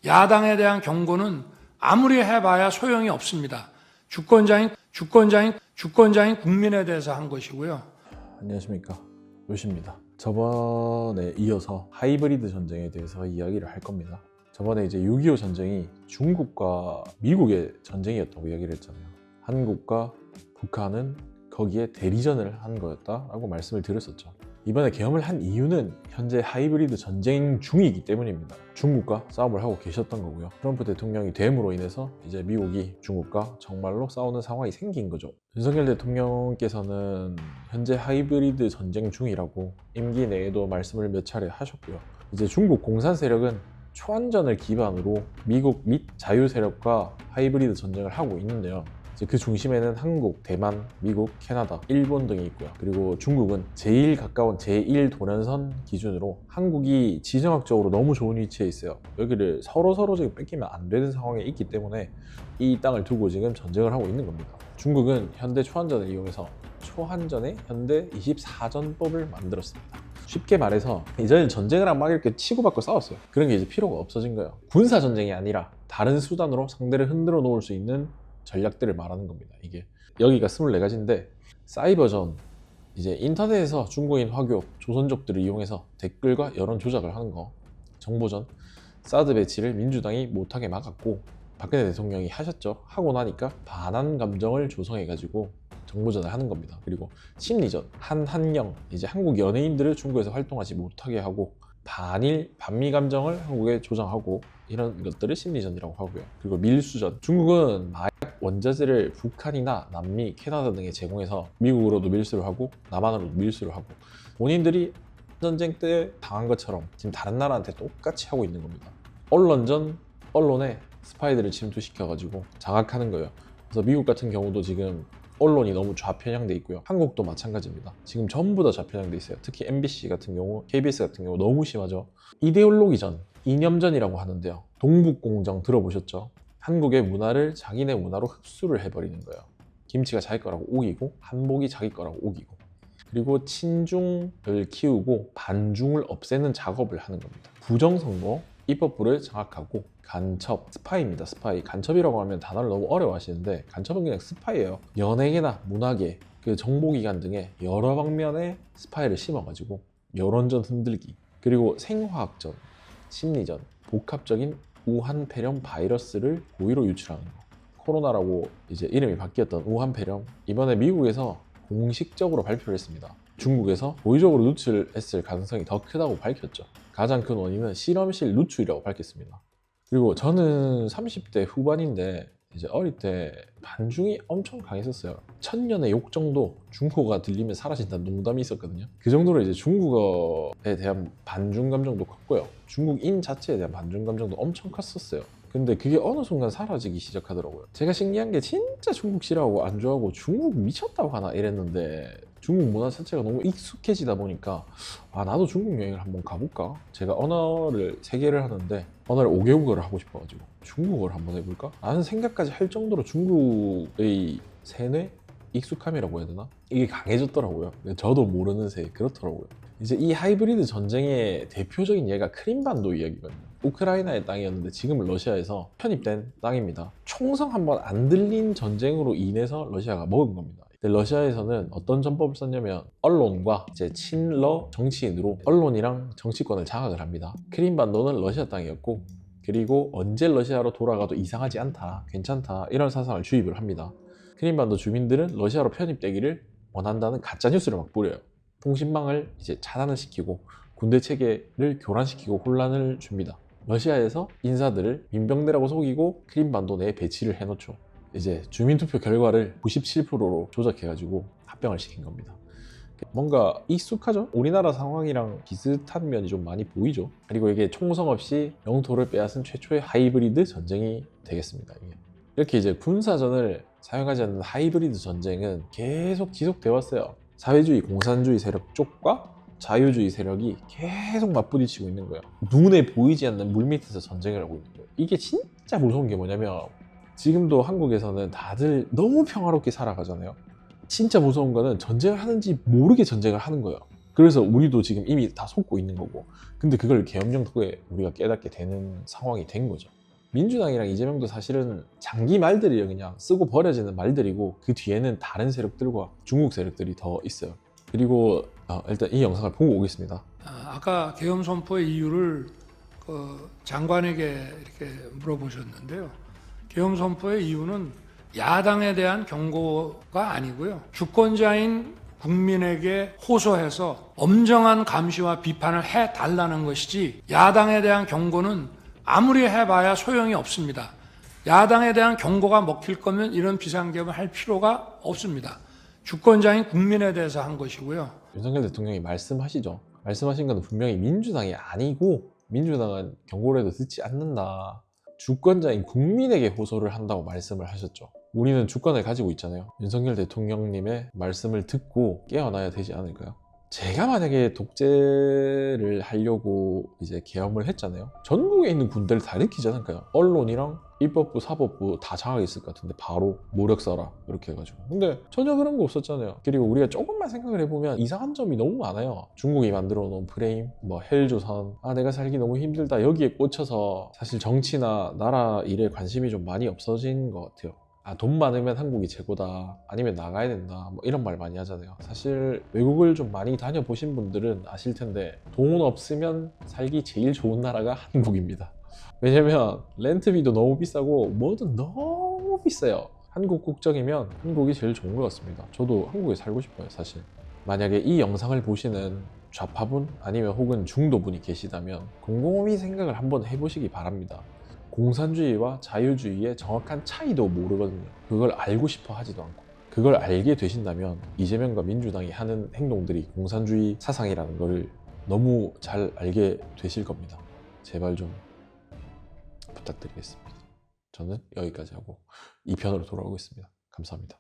야당에 대한 경고는 아무리 해봐야 소용이 없습니다. 주권자인 국민에 대해서 한 것이고요. 안녕하십니까, 요시입니다. 저번에 이어서 하이브리드 전쟁에 대해서 이야기를 할 겁니다. 저번에 이제 6.25 전쟁이 중국과 미국의 전쟁이었다고 이야기를 했잖아요. 한국과 북한은 거기에 대리전을 한 거였다라고 말씀을 드렸었죠. 이번에 계엄을 한 이유는 현재 하이브리드 전쟁 중이기 때문입니다. 중국과 싸움을 하고 계셨던 거고요. 트럼프 대통령이 됨으로 인해서 이제 미국이 중국과 정말로 싸우는 상황이 생긴 거죠. 윤석열 대통령께서는 현재 하이브리드 전쟁 중이라고 임기 내에도 말씀을 몇 차례 하셨고요. 이제 중국 공산 세력은 초안전을 기반으로 미국 및 자유 세력과 하이브리드 전쟁을 하고 있는데요. 그 중심에는 한국, 대만, 미국, 캐나다, 일본 등이 있고요. 그리고 중국은 제일 가까운 제1도련선 기준으로 한국이 지정학적으로 너무 좋은 위치에 있어요. 여기를 서로 지금 뺏기면 안 되는 상황에 있기 때문에 이 땅을 두고 지금 전쟁을 하고 있는 겁니다. 중국은 현대 초안전을 이용해서 초한전의 현대 24전법을 만들었습니다. 쉽게 말해서 이전엔 전쟁을 하면 막 이렇게 치고받고 싸웠어요. 그런 게 이제 필요가 없어진 거예요. 군사 전쟁이 아니라 다른 수단으로 상대를 흔들어 놓을 수 있는 전략들을 말하는 겁니다. 이게 여기가 24가지인데 사이버전, 이제 인터넷에서 중국인 화교, 조선족들을 이용해서 댓글과 여론 조작을 하는 거, 정보전, 사드 배치를 민주당이 못하게 막았고 박근혜 대통령이 하셨죠. 하고 나니까 반한 감정을 조성해가지고 정보전을 하는 겁니다. 그리고 심리전, 한한령, 이제 한국 연예인들을 중국에서 활동하지 못하게 하고 반일, 반미 감정을 한국에 조장하고 이런 것들을 심리전이라고 하고요. 그리고 밀수전, 중국은 마약 원자재를 북한이나 남미, 캐나다 등에 제공해서 미국으로도 밀수를 하고 남한으로도 밀수를 하고 본인들이 전쟁 때 당한 것처럼 지금 다른 나라한테 똑같이 하고 있는 겁니다. 언론전, 언론에 스파이들을 침투시켜가지고 장악하는 거예요. 그래서 미국 같은 경우도 지금 언론이 너무 좌편향돼 있고요. 한국도 마찬가지입니다. 지금 전부 다 좌편향돼 있어요. 특히 MBC 같은 경우, KBS 같은 경우 너무 심하죠. 이데올로기전, 이념전이라고 하는데요. 동북공정 들어보셨죠? 한국의 문화를 자기네 문화로 흡수를 해버리는 거예요. 김치가 자기 거라고 우기고 한복이 자기 거라고 우기고, 그리고 친중을 키우고 반중을 없애는 작업을 하는 겁니다. 부정선거, 입법부를 장악하고 간첩, 스파이입니다. 스파이. 간첩이라고 하면 단어를 너무 어려워하시는데 간첩은 그냥 스파이예요. 연예계나 문화계, 그 정보기관 등의 여러 방면에 스파이를 심어가지고 여론전 흔들기, 그리고 생화학전, 심리전, 복합적인 우한폐렴 바이러스를 고의로 유출하는 거. 코로나라고 이제 이름이 바뀌었던 우한폐렴, 이번에 미국에서 공식적으로 발표를 했습니다. 중국에서 고의적으로 누출했을 가능성이 더 크다고 밝혔죠. 가장 큰 원인은 실험실 누출이라고 밝혔습니다. 그리고 저는 30대 후반인데 이제 어릴 때 반중이 엄청 강했었어요. 천년의 욕 정도 중국어가 들리면 사라진다는 농담이 있었거든요. 그 정도로 이제 중국어에 대한 반중 감정도 컸고요. 중국인 자체에 대한 반중 감정도 엄청 컸었어요. 근데 그게 어느 순간 사라지기 시작하더라고요. 제가 신기한 게 진짜 중국 싫어하고 안 좋아하고 중국 미쳤다고 하나 이랬는데 중국 문화 자체가 너무 익숙해지다 보니까 나도 중국 여행을 한번 가볼까? 제가 언어를 3개를 하는데 언어를 5개국어를 하고 싶어가지고 중국어를 한번 해볼까? 라는 생각까지 할 정도로 중국의 세뇌? 익숙함이라고 해야 되나? 이게 강해졌더라고요. 저도 모르는 새에 그렇더라고요. 이제 이 하이브리드 전쟁의 대표적인 예가 크림반도 이야기거든요. 우크라이나의 땅이었는데 지금은 러시아에서 편입된 땅입니다. 총성 한번 안 들린 전쟁으로 인해서 러시아가 먹은 겁니다. 러시아에서는 어떤 전법을 썼냐면 언론과 이제 친러 정치인으로 언론이랑 정치권을 장악을 합니다. 크림반도는 러시아 땅이었고, 그리고 언제 러시아로 돌아가도 이상하지 않다, 괜찮다, 이런 사상을 주입을 합니다. 크림반도 주민들은 러시아로 편입되기를 원한다는 가짜뉴스를 막 뿌려요. 통신망을 이제 차단을 시키고 군대 체계를 교란시키고 혼란을 줍니다. 러시아에서 인사들을 민병대라고 속이고 크림반도 내에 배치를 해놓죠. 이제 주민투표 결과를 97%로 조작해가지고 합병을 시킨 겁니다. 뭔가 익숙하죠? 우리나라 상황이랑 비슷한 면이 좀 많이 보이죠? 그리고 이게 총성 없이 영토를 빼앗은 최초의 하이브리드 전쟁이 되겠습니다. 이렇게 이제 군사전을 사용하지 않는 하이브리드 전쟁은 계속 지속되어 왔어요. 사회주의, 공산주의 세력 쪽과 자유주의 세력이 계속 맞부딪히고 있는 거예요. 눈에 보이지 않는 물밑에서 전쟁을 하고 있는 거예요. 이게 진짜 무서운 게 뭐냐면 지금도 한국에서는 다들 너무 평화롭게 살아가잖아요. 진짜 무서운 거는 전쟁을 하는지 모르게 전쟁을 하는 거예요. 그래서 우리도 지금 이미 다 속고 있는 거고, 근데 그걸 계엄령 덕에 우리가 깨닫게 되는 상황이 된 거죠. 민주당이랑 이재명도 사실은 장기 말들이에요. 그냥 쓰고 버려지는 말들이고, 그 뒤에는 다른 세력들과 중국 세력들이 더 있어요. 그리고 일단 이 영상을 보고 오겠습니다. 아까 계엄 선포의 이유를 장관에게 이렇게 물어보셨는데요. 계엄 선포의 이유는 야당에 대한 경고가 아니고요. 주권자인 국민에게 호소해서 엄정한 감시와 비판을 해달라는 것이지, 야당에 대한 경고는 아무리 해봐야 소용이 없습니다. 야당에 대한 경고가 먹힐 거면 이런 비상계엄을 할 필요가 없습니다. 주권자인 국민에 대해서 한 것이고요. 윤석열 대통령이 말씀하시죠. 말씀하신 건 분명히 민주당이 아니고, 민주당은 경고를 해도 듣지 않는다. 주권자인 국민에게 호소를 한다고 말씀을 하셨죠. 우리는 주권을 가지고 있잖아요. 윤석열 대통령님의 말씀을 듣고 깨어나야 되지 않을까요? 제가 만약에 독재를 하려고 이제 계엄을 했잖아요. 전국에 있는 군대를 다 일으키지 않을까요? 언론이랑 입법부, 사법부 다 장악이 있을 것 같은데 바로 모력 써라 이렇게 해가지고. 근데 전혀 그런 거 없었잖아요. 그리고 우리가 조금만 생각을 해보면 이상한 점이 너무 많아요. 중국이 만들어 놓은 프레임, 뭐 헬조선, 내가 살기 너무 힘들다, 여기에 꽂혀서 사실 정치나 나라 일에 관심이 좀 많이 없어진 것 같아요. 돈 많으면 한국이 최고다, 아니면 나가야 된다, 뭐 이런 말 많이 하잖아요. 사실 외국을 좀 많이 다녀보신 분들은 아실 텐데, 돈 없으면 살기 제일 좋은 나라가 한국입니다. 왜냐면 렌트비도 너무 비싸고 뭐든 너무 비싸요. 한국 국적이면 한국이 제일 좋은 것 같습니다. 저도 한국에 살고 싶어요, 사실. 만약에 이 영상을 보시는 좌파분 아니면 혹은 중도분이 계시다면 곰곰이 생각을 한번 해보시기 바랍니다. 공산주의와 자유주의의 정확한 차이도 모르거든요. 그걸 알고 싶어 하지도 않고. 그걸 알게 되신다면 이재명과 민주당이 하는 행동들이 공산주의 사상이라는 거를 너무 잘 알게 되실 겁니다. 제발 좀 부탁드리겠습니다. 저는 여기까지 하고 2편으로 돌아오겠습니다. 감사합니다.